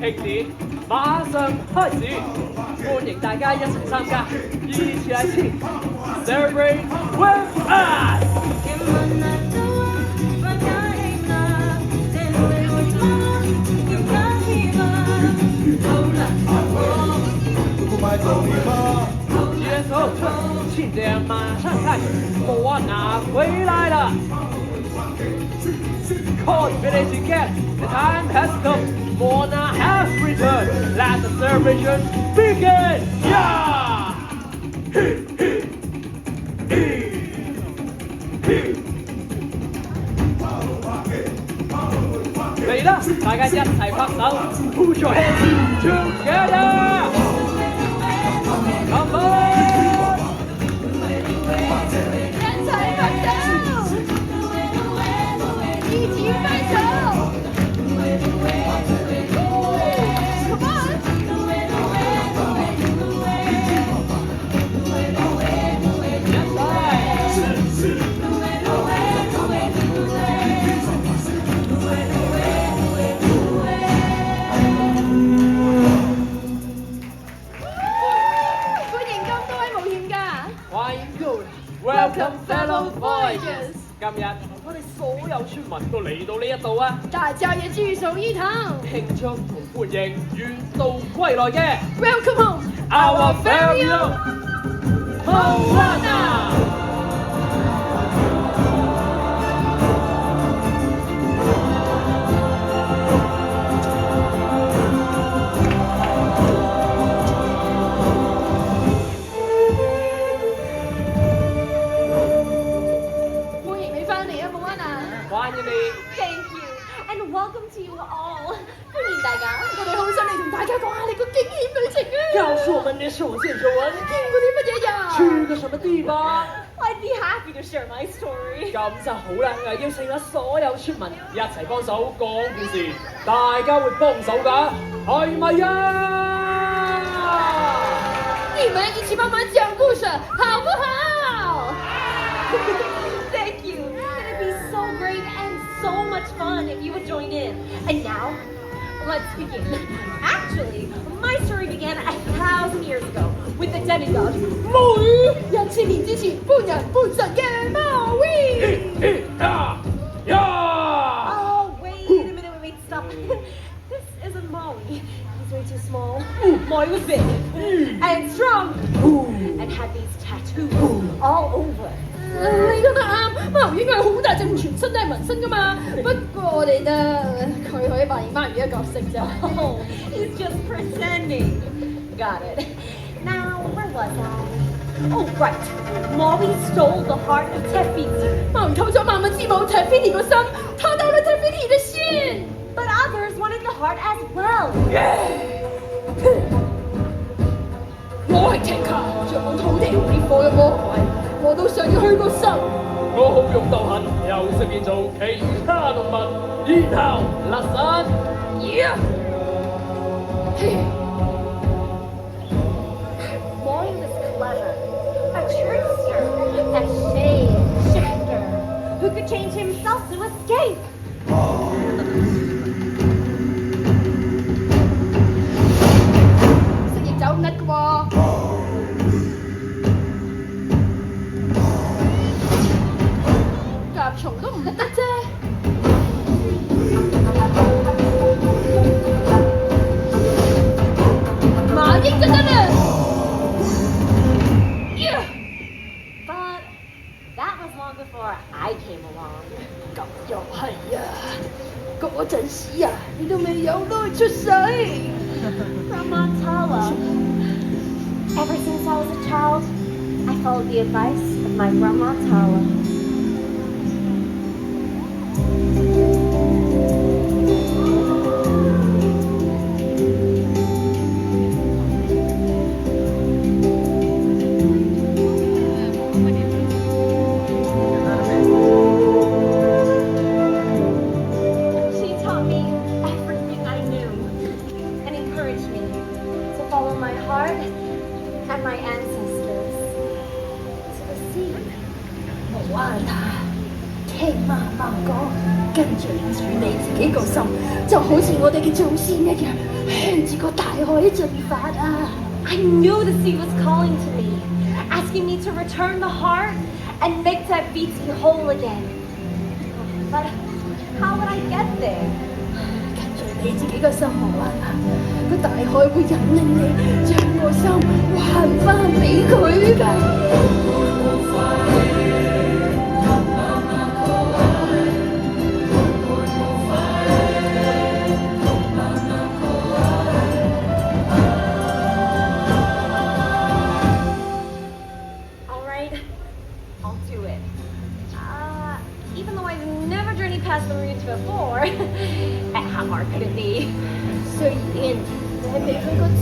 慶典馬上開始，歡迎大家一齊參加，一起來慶 Celebrate with us！节奏庆典马上开始，莫娜回来了。Call ready to get, the time has come. Mona has returned. Let the celebration begin. Yeah!嚟啦！大家一齊拍手 ，Put your hands together. Come on! 一齊拍手，一起拍手。Come on！歡迎咁多位冒險家。歡迎各位 Welcome fellow voyagers。今日我哋所有村民都嚟到呢一度啊！大家也聚首一堂，慶祝同歡迎遠道歸來嘅 Welcome home, Our Family Moana。歡迎你翻嚟啊，Moana。歡迎你。 Thank you and welcome to you all。歡迎大家，我哋好想嚟同大家講下你個驚險旅程啊！告訴我們你首見所聞，見過啲乜嘢呀？去過什麼地方？ I'd be happy to share my story。咁就好啦，我邀請咗所有村民一齊幫手講故事，大家會幫手㗎，係咪啊？你們一起幫忙講故事，好不好？Thank you. It'd be so great and so much fun if you would join in. And now, let's begin. Actually, my story began 1,000 years ago with the demigod 毛魚。1000年之前，半人半神嘅毛魚。Oh, wait, stop. This isn't Maui. He's way too small. Maui was big and strong and had these tattoos all over. 你講得啱，毛應該係好大隻，全身都係紋身噶嘛。不過我哋佢可以扮演鰻魚嘅角色咋。Oh, he's just pretending. Got it. Now, where was I? Oh, right. Maui stole the heart of Tefiti. 毛魚偷咗萬物之母 Tefiti 個心，他到了 Tefiti 的心。But others wanted the heart as well. 我係 Tinka， 將土地同烈火嘅魔鬼，我都想要去個心。我好勇鬥狠，又識建造其他動物，然後甩身。Maui was clever, a trickster, a shade shifter, who could change himself to escape. 識逆走唔得㗎喎。甲蟲都唔得啫。馬英就得啦。But that was long before I came along. 咁又係啊，嗰陣時啊，你都未有耐出世。Ramatala. Ever since I was a child, I followed the advice of my Ramatala. She taught me everything I knew and encouraged me to follow my heart and my ancestors to the sea. Moana, 聽媽媽講，跟住領住你自己個心，就好似我哋嘅祖先一樣，向住個大海進發啊！I knew the sea was calling to me, asking me to return the heart and make that beating whole again. But how would I get there? 跟住你自己個心冇啊，個大海會引領你將個心還返俾佢㗎。I'll do it. Even though I've never journeyed past the Maroons before, how hard could it be? 雖然你未去過